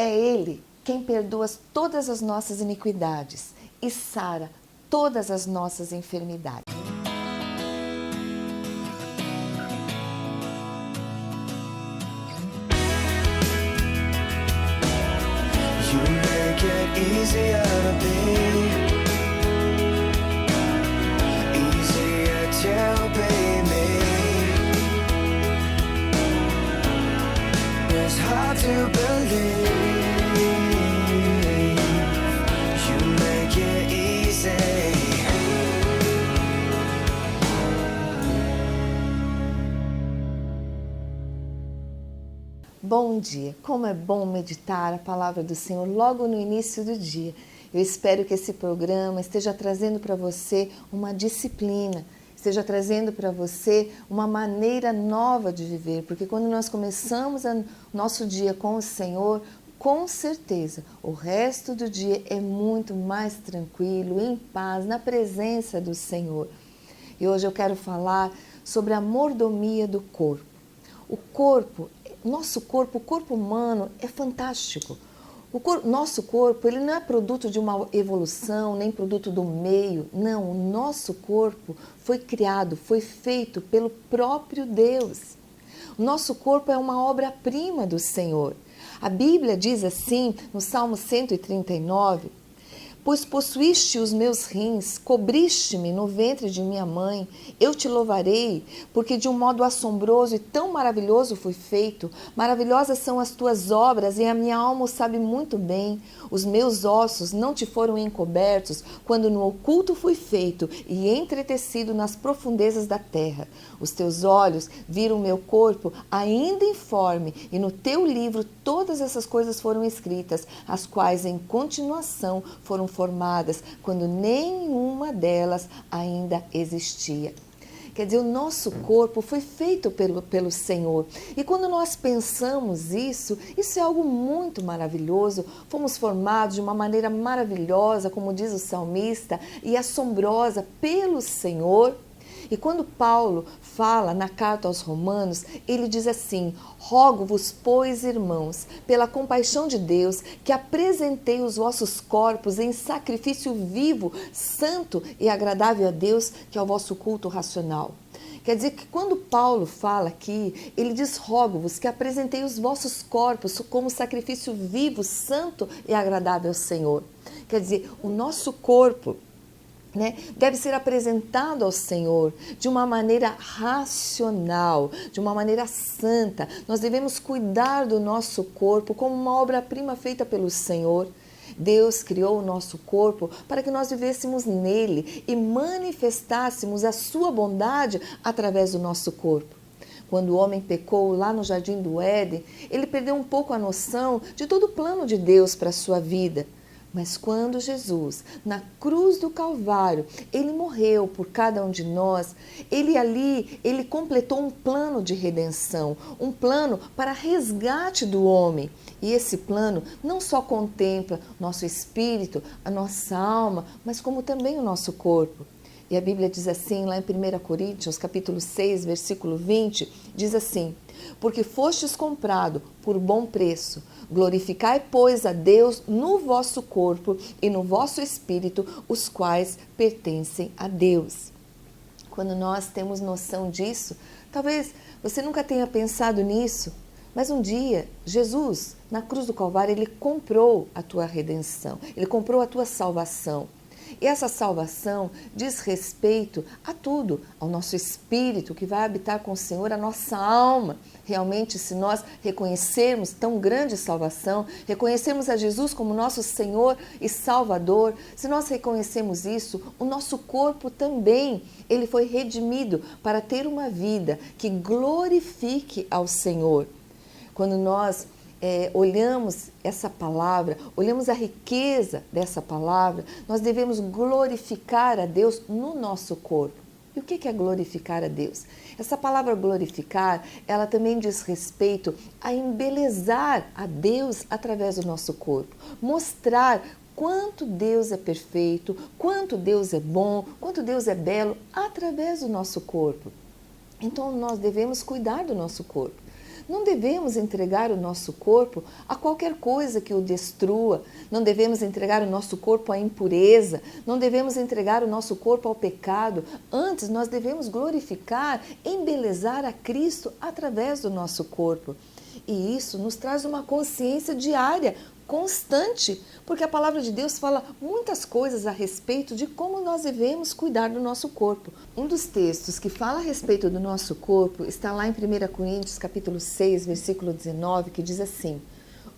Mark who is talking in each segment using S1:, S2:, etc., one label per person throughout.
S1: É Ele quem perdoa todas as nossas iniquidades e sara todas as nossas enfermidades.
S2: You make it easier to be, easier to be me. It's hard to believe. You make it easy.
S1: Bom dia! Como é bom meditar a palavra do Senhor logo no início do dia. Eu espero que esse programa esteja trazendo para você uma disciplina, esteja trazendo para você uma maneira nova de viver, porque quando nós começamos o nosso dia com o Senhor, com certeza o resto do dia é muito mais tranquilo, em paz, na presença do Senhor. E hoje eu quero falar sobre a mordomia do corpo. O corpo humano é fantástico. Nosso corpo, ele não é produto de uma evolução, nem produto do meio. Não, o nosso corpo foi criado, foi feito pelo próprio Deus. O nosso corpo é uma obra-prima do Senhor. A Bíblia diz assim, no Salmo 139, pois possuíste os meus rins, cobriste-me no ventre de minha mãe. Eu te louvarei, porque de um modo assombroso e tão maravilhoso fui feito. Maravilhosas são as tuas obras, e a minha alma o sabe muito bem. Os meus ossos não te foram encobertos, quando no oculto fui feito e entretecido nas profundezas da terra. Os teus olhos viram o meu corpo ainda informe, e no teu livro todas essas coisas foram escritas, as quais em continuação foram formadas, quando nenhuma delas ainda existia. Quer dizer, o nosso corpo foi feito pelo Senhor. E quando nós pensamos isso é algo muito maravilhoso. Fomos formados de uma maneira maravilhosa, como diz o salmista, e assombrosa pelo Senhor. E quando Paulo fala na carta aos Romanos, ele diz assim: rogo-vos, pois, irmãos, pela compaixão de Deus, que apresentei os vossos corpos em sacrifício vivo, santo e agradável a Deus, que é o vosso culto racional. Quer dizer que quando Paulo fala aqui, ele diz: rogo-vos, que apresentei os vossos corpos como sacrifício vivo, santo e agradável ao Senhor. Quer dizer, o nosso corpo, deve ser apresentado ao Senhor de uma maneira racional, de uma maneira santa. Nós devemos cuidar do nosso corpo como uma obra-prima feita pelo Senhor. Deus criou o nosso corpo para que nós vivêssemos nele e manifestássemos a sua bondade através do nosso corpo. Quando o homem pecou lá no Jardim do Éden, ele perdeu um pouco a noção de todo o plano de Deus para a sua vida. Mas quando Jesus, na cruz do Calvário, ele morreu por cada um de nós, ele completou um plano de redenção, um plano para resgate do homem. E esse plano não só contempla nosso espírito, a nossa alma, mas como também o nosso corpo. E a Bíblia diz assim, lá em 1 Coríntios, capítulo 6, versículo 20, diz assim: porque fostes comprado por bom preço, glorificai, pois, a Deus no vosso corpo e no vosso espírito, os quais pertencem a Deus. Quando nós temos noção disso, talvez você nunca tenha pensado nisso, mas um dia, Jesus, na cruz do Calvário, ele comprou a tua redenção, ele comprou a tua salvação. E essa salvação diz respeito a tudo, ao nosso espírito que vai habitar com o Senhor, a nossa alma. Realmente, se nós reconhecermos tão grande salvação, reconhecermos a Jesus como nosso Senhor e Salvador, se nós reconhecemos isso, o nosso corpo também, ele foi redimido para ter uma vida que glorifique ao Senhor. Quando nós olhamos essa palavra, olhamos a riqueza dessa palavra, nós devemos glorificar a Deus no nosso corpo. E o que é glorificar a Deus? Essa palavra glorificar, ela também diz respeito a embelezar a Deus através do nosso corpo, mostrar quanto Deus é perfeito, quanto Deus é bom, quanto Deus é belo através do nosso corpo. Então nós devemos cuidar do nosso corpo. Não devemos entregar o nosso corpo a qualquer coisa que o destrua, não devemos entregar o nosso corpo à impureza, não devemos entregar o nosso corpo ao pecado. Antes, nós devemos glorificar, embelezar a Cristo através do nosso corpo. E isso nos traz uma consciência diária, constante, porque a palavra de Deus fala muitas coisas a respeito de como nós devemos cuidar do nosso corpo. Um dos textos que fala a respeito do nosso corpo está lá em 1 Coríntios capítulo 6, versículo 19, que diz assim: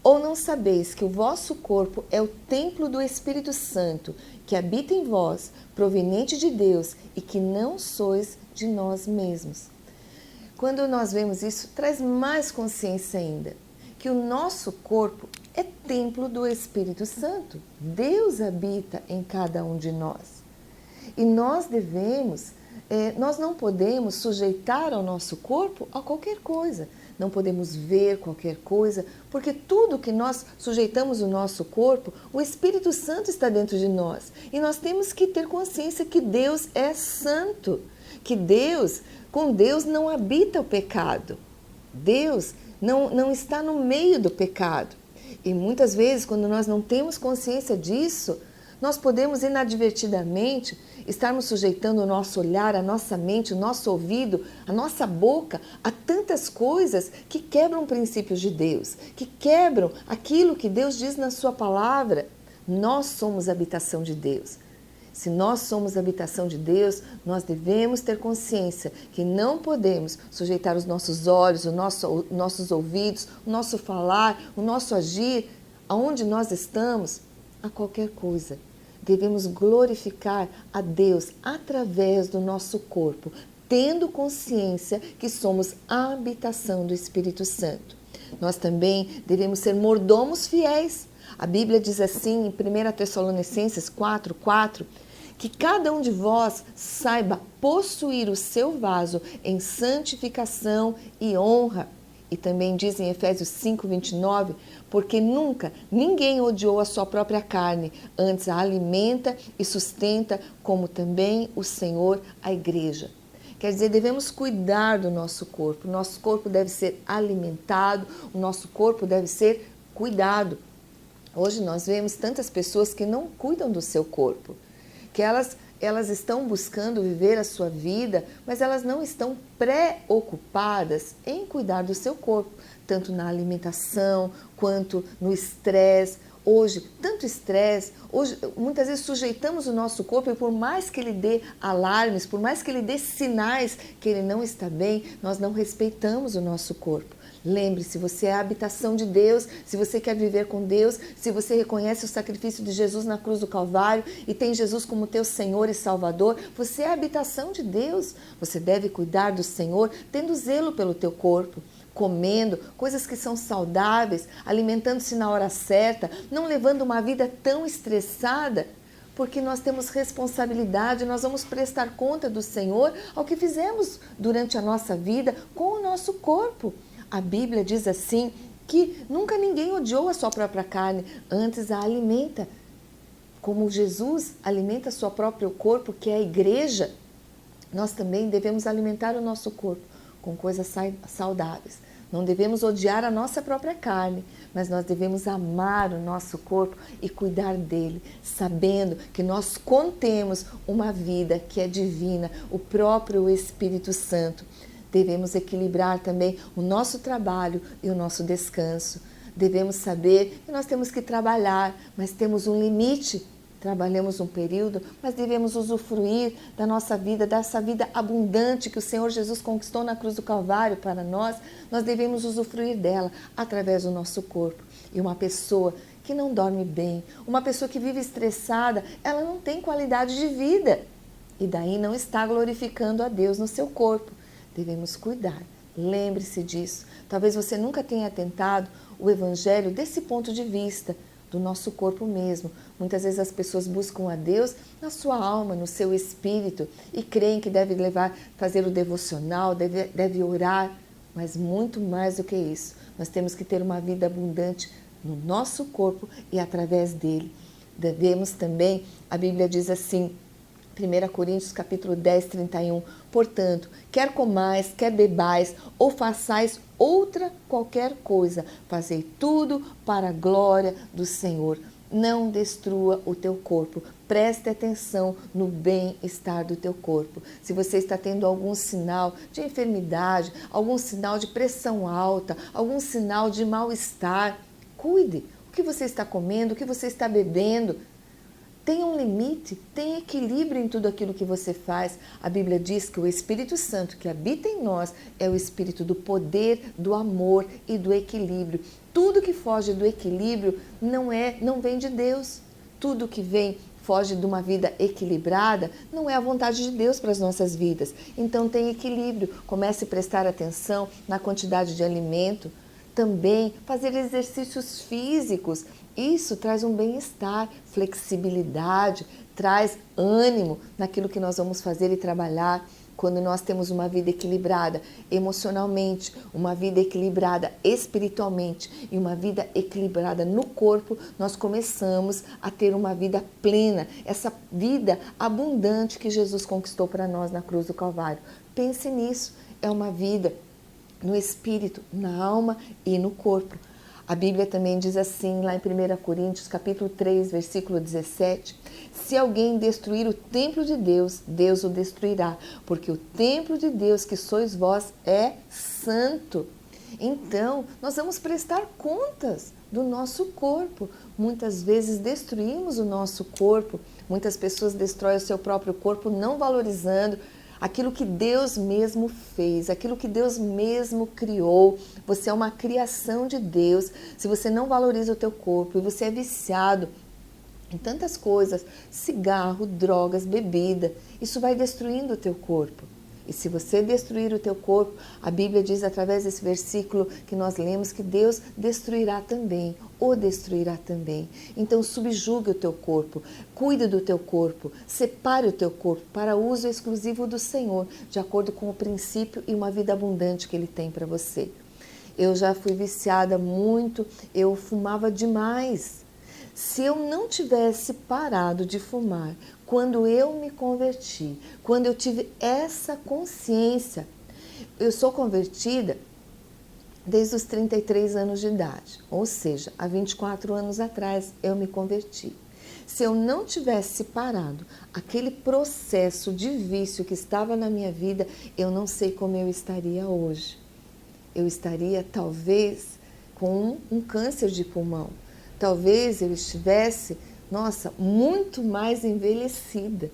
S1: ou não sabeis que o vosso corpo é o templo do Espírito Santo, que habita em vós, proveniente de Deus, e que não sois de nós mesmos. Quando nós vemos isso, traz mais consciência ainda, que o nosso corpo é templo do Espírito Santo. Deus habita em cada um de nós. E nós nós não podemos sujeitar ao nosso corpo a qualquer coisa. Não podemos ver qualquer coisa, porque tudo que nós sujeitamos o nosso corpo, o Espírito Santo está dentro de nós. E nós temos que ter consciência que Deus é santo, que com Deus não habita o pecado. Deus não está no meio do pecado. E muitas vezes, quando nós não temos consciência disso, nós podemos inadvertidamente estarmos sujeitando o nosso olhar, a nossa mente, o nosso ouvido, a nossa boca a tantas coisas que quebram princípios de Deus, que quebram aquilo que Deus diz na sua palavra. Nós somos a habitação de Deus. Se nós somos a habitação de Deus, nós devemos ter consciência que não podemos sujeitar os nossos olhos, os nossos ouvidos, o nosso falar, o nosso agir, aonde nós estamos, a qualquer coisa. Devemos glorificar a Deus através do nosso corpo, tendo consciência que somos a habitação do Espírito Santo. Nós também devemos ser mordomos fiéis. A Bíblia diz assim em 1 Tessalonicenses 4:4, que cada um de vós saiba possuir o seu vaso em santificação e honra. E também diz em Efésios 5:29, porque nunca ninguém odiou a sua própria carne, antes a alimenta e sustenta, como também o Senhor a igreja. Quer dizer, devemos cuidar do nosso corpo. O nosso corpo deve ser alimentado, o nosso corpo deve ser cuidado. Hoje nós vemos tantas pessoas que não cuidam do seu corpo, que elas estão buscando viver a sua vida, mas elas não estão preocupadas em cuidar do seu corpo, tanto na alimentação quanto no estresse. Hoje, tanto estresse, muitas vezes sujeitamos o nosso corpo e por mais que ele dê alarmes, por mais que ele dê sinais que ele não está bem, nós não respeitamos o nosso corpo. Lembre-se, você é a habitação de Deus. Se você quer viver com Deus, se você reconhece o sacrifício de Jesus na cruz do Calvário e tem Jesus como teu Senhor e Salvador, você é a habitação de Deus. Você deve cuidar do Senhor, tendo zelo pelo teu corpo, comendo coisas que são saudáveis, alimentando-se na hora certa, não levando uma vida tão estressada, porque nós temos responsabilidade, nós vamos prestar conta do Senhor ao que fizemos durante a nossa vida com o nosso corpo. A Bíblia diz assim, que nunca ninguém odiou a sua própria carne, antes a alimenta. Como Jesus alimenta o seu próprio corpo, que é a igreja, nós também devemos alimentar o nosso corpo com coisas saudáveis. Não devemos odiar a nossa própria carne, mas nós devemos amar o nosso corpo e cuidar dele, sabendo que nós contemos uma vida que é divina, o próprio Espírito Santo. Devemos equilibrar também o nosso trabalho e o nosso descanso. Devemos saber que nós temos que trabalhar, mas temos um limite. Trabalhamos um período, mas devemos usufruir da nossa vida, dessa vida abundante que o Senhor Jesus conquistou na cruz do Calvário para nós. Nós devemos usufruir dela através do nosso corpo. E uma pessoa que não dorme bem, uma pessoa que vive estressada, ela não tem qualidade de vida. E daí não está glorificando a Deus no seu corpo. Devemos cuidar. Lembre-se disso. Talvez você nunca tenha tentado o Evangelho desse ponto de vista, do nosso corpo mesmo. Muitas vezes as pessoas buscam a Deus na sua alma, no seu espírito, e creem que deve fazer o devocional, deve orar, mas muito mais do que isso. Nós temos que ter uma vida abundante no nosso corpo e através dele. Devemos também, a Bíblia diz assim, 1 Coríntios capítulo 10, 31. Portanto, quer comais, quer bebais, ou façais outra qualquer coisa, fazei tudo para a glória do Senhor. Não destrua o teu corpo. Preste atenção no bem-estar do teu corpo. Se você está tendo algum sinal de enfermidade, algum sinal de pressão alta, algum sinal de mal-estar, cuide. O que você está comendo, o que você está bebendo. Tem um limite, tem equilíbrio em tudo aquilo que você faz. A Bíblia diz que o Espírito Santo que habita em nós é o Espírito do poder, do amor e do equilíbrio. Tudo que foge do equilíbrio não vem de Deus. Tudo que foge de uma vida equilibrada não é a vontade de Deus para as nossas vidas. Então tem equilíbrio. Comece a prestar atenção na quantidade de alimento. Também fazer exercícios físicos. Isso traz um bem-estar, flexibilidade, traz ânimo naquilo que nós vamos fazer e trabalhar. Quando nós temos uma vida equilibrada emocionalmente, uma vida equilibrada espiritualmente e uma vida equilibrada no corpo, nós começamos a ter uma vida plena, essa vida abundante que Jesus conquistou para nós na cruz do Calvário. Pense nisso, é uma vida no espírito, na alma e no corpo. A Bíblia também diz assim, lá em 1 Coríntios, capítulo 3, versículo 17, se alguém destruir o templo de Deus, Deus o destruirá, porque o templo de Deus que sois vós é santo. Então, nós vamos prestar contas do nosso corpo. Muitas vezes destruímos o nosso corpo, muitas pessoas destroem o seu próprio corpo não valorizando aquilo que Deus mesmo fez, aquilo que Deus mesmo criou. Você é uma criação de Deus. Se você não valoriza o teu corpo e você é viciado em tantas coisas, cigarro, drogas, bebida, isso vai destruindo o teu corpo. E se você destruir o teu corpo, a Bíblia diz através desse versículo que nós lemos que Deus destruirá também, o destruirá também. Então subjugue o teu corpo, cuide do teu corpo, separe o teu corpo para uso exclusivo do Senhor, de acordo com o princípio e uma vida abundante que Ele tem para você. Eu já fui viciada muito, eu fumava demais. Se eu não tivesse parado de fumar, quando eu me converti, quando eu tive essa consciência, eu sou convertida desde os 33 anos de idade, ou seja, há 24 anos atrás eu me converti. Se eu não tivesse parado aquele processo de vício que estava na minha vida, eu não sei como eu estaria hoje. Eu estaria talvez com um câncer de pulmão. Talvez eu estivesse, muito mais envelhecida,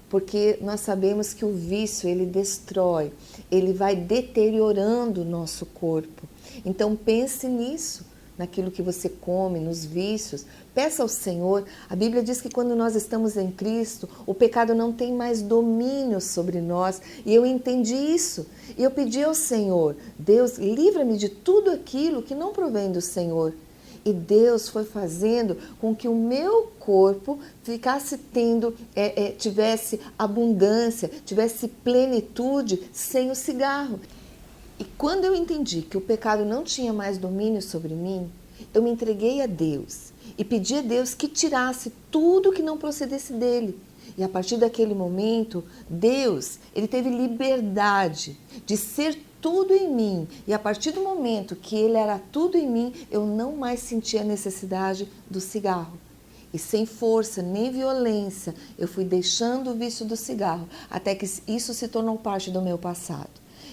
S1: porque nós sabemos que o vício, ele destrói, ele vai deteriorando o nosso corpo. Então pense nisso, naquilo que você come, nos vícios. Peça ao Senhor. A Bíblia diz que quando nós estamos em Cristo, o pecado não tem mais domínio sobre nós. E eu entendi isso. E eu pedi ao Senhor, Deus, livra-me de tudo aquilo que não provém do Senhor. E Deus foi fazendo com que o meu corpo tivesse abundância, tivesse plenitude sem o cigarro. E quando eu entendi que o pecado não tinha mais domínio sobre mim, eu me entreguei a Deus e pedi a Deus que tirasse tudo que não procedesse dele. E a partir daquele momento, Deus, ele teve liberdade de ser tudo em mim. E a partir do momento que ele era tudo em mim, eu não mais sentia a necessidade do cigarro. E sem força nem violência, eu fui deixando o vício do cigarro, até que isso se tornou parte do meu passado.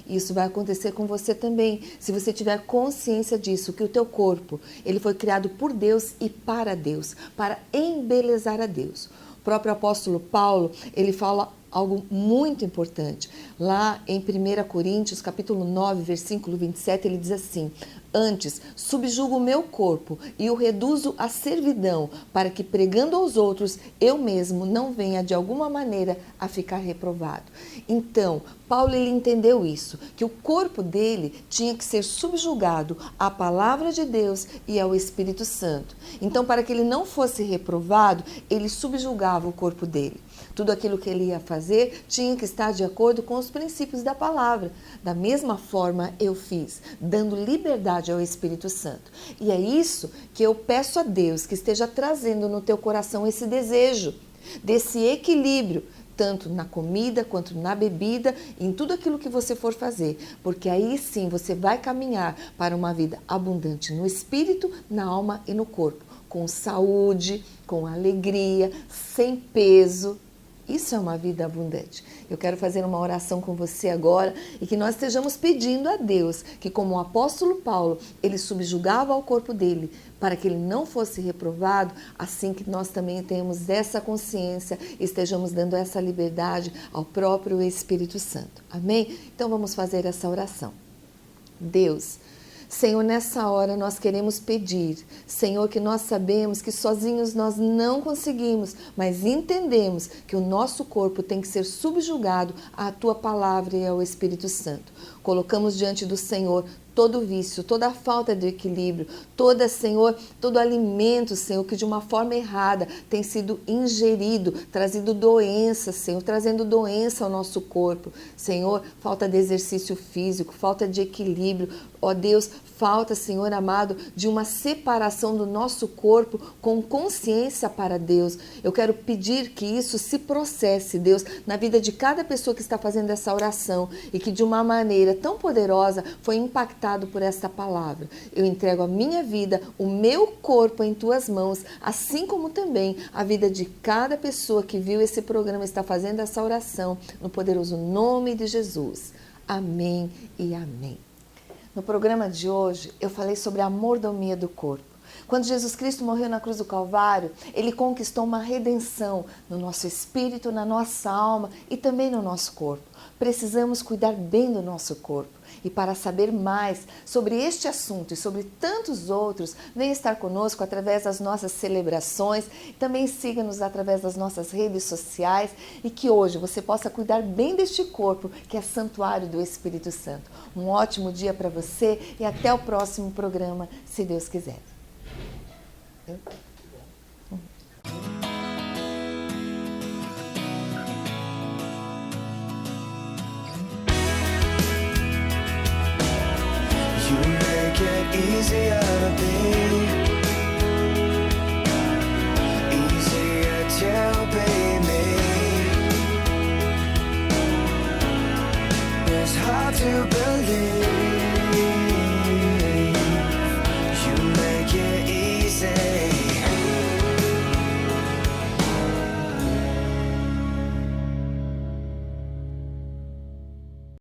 S1: Isso vai acontecer com você também, se você tiver consciência disso, que o teu corpo, ele foi criado por Deus e para Deus, para embelezar a Deus. O próprio apóstolo Paulo, ele fala algo muito importante. Lá em 1 Coríntios, capítulo 9, versículo 27, ele diz assim: antes, subjugo o meu corpo e o reduzo à servidão, para que, pregando aos outros, eu mesmo não venha de alguma maneira a ficar reprovado. Então, Paulo, ele entendeu isso, que o corpo dele tinha que ser subjugado à palavra de Deus e ao Espírito Santo. Então, para que ele não fosse reprovado, ele subjugava o corpo dele. Tudo aquilo que ele ia fazer tinha que estar de acordo com os princípios da palavra. Da mesma forma eu fiz, dando liberdade ao Espírito Santo. E é isso que eu peço a Deus que esteja trazendo no teu coração esse desejo, desse equilíbrio, tanto na comida quanto na bebida, em tudo aquilo que você for fazer, porque aí sim você vai caminhar para uma vida abundante no espírito, na alma e no corpo, com saúde, com alegria, sem peso. Isso é uma vida abundante. Eu quero fazer uma oração com você agora e que nós estejamos pedindo a Deus que, como o apóstolo Paulo, ele subjugava ao corpo dele para que ele não fosse reprovado, assim que nós também tenhamos essa consciência e estejamos dando essa liberdade ao próprio Espírito Santo. Amém? Então vamos fazer essa oração. Deus, Senhor, nessa hora nós queremos pedir, Senhor, que nós sabemos que sozinhos nós não conseguimos, mas entendemos que o nosso corpo tem que ser subjugado à Tua Palavra e ao Espírito Santo. Colocamos diante do Senhor todo vício, toda falta de equilíbrio, Senhor, todo alimento, Senhor, que de uma forma errada tem sido ingerido, trazido doença, Senhor, trazendo doença ao nosso corpo. Senhor, falta de exercício físico, falta de equilíbrio, ó Deus, falta, Senhor amado, de uma separação do nosso corpo com consciência para Deus. Eu quero pedir que isso se processe, Deus, na vida de cada pessoa que está fazendo essa oração e que de uma maneira tão poderosa foi impactada por esta palavra. Eu entrego a minha vida, o meu corpo em Tuas mãos, assim como também a vida de cada pessoa que viu esse programa e está fazendo essa oração, no poderoso nome de Jesus. Amém e amém. No programa de hoje, eu falei sobre a mordomia do corpo. Quando Jesus Cristo morreu na cruz do Calvário, Ele conquistou uma redenção no nosso espírito, na nossa alma e também no nosso corpo. Precisamos cuidar bem do nosso corpo. E para saber mais sobre este assunto e sobre tantos outros, venha estar conosco através das nossas celebrações. Também siga-nos através das nossas redes sociais e que hoje você possa cuidar bem deste corpo que é santuário do Espírito Santo. Um ótimo dia para você e até o próximo programa, se Deus quiser.
S2: You make it easier to be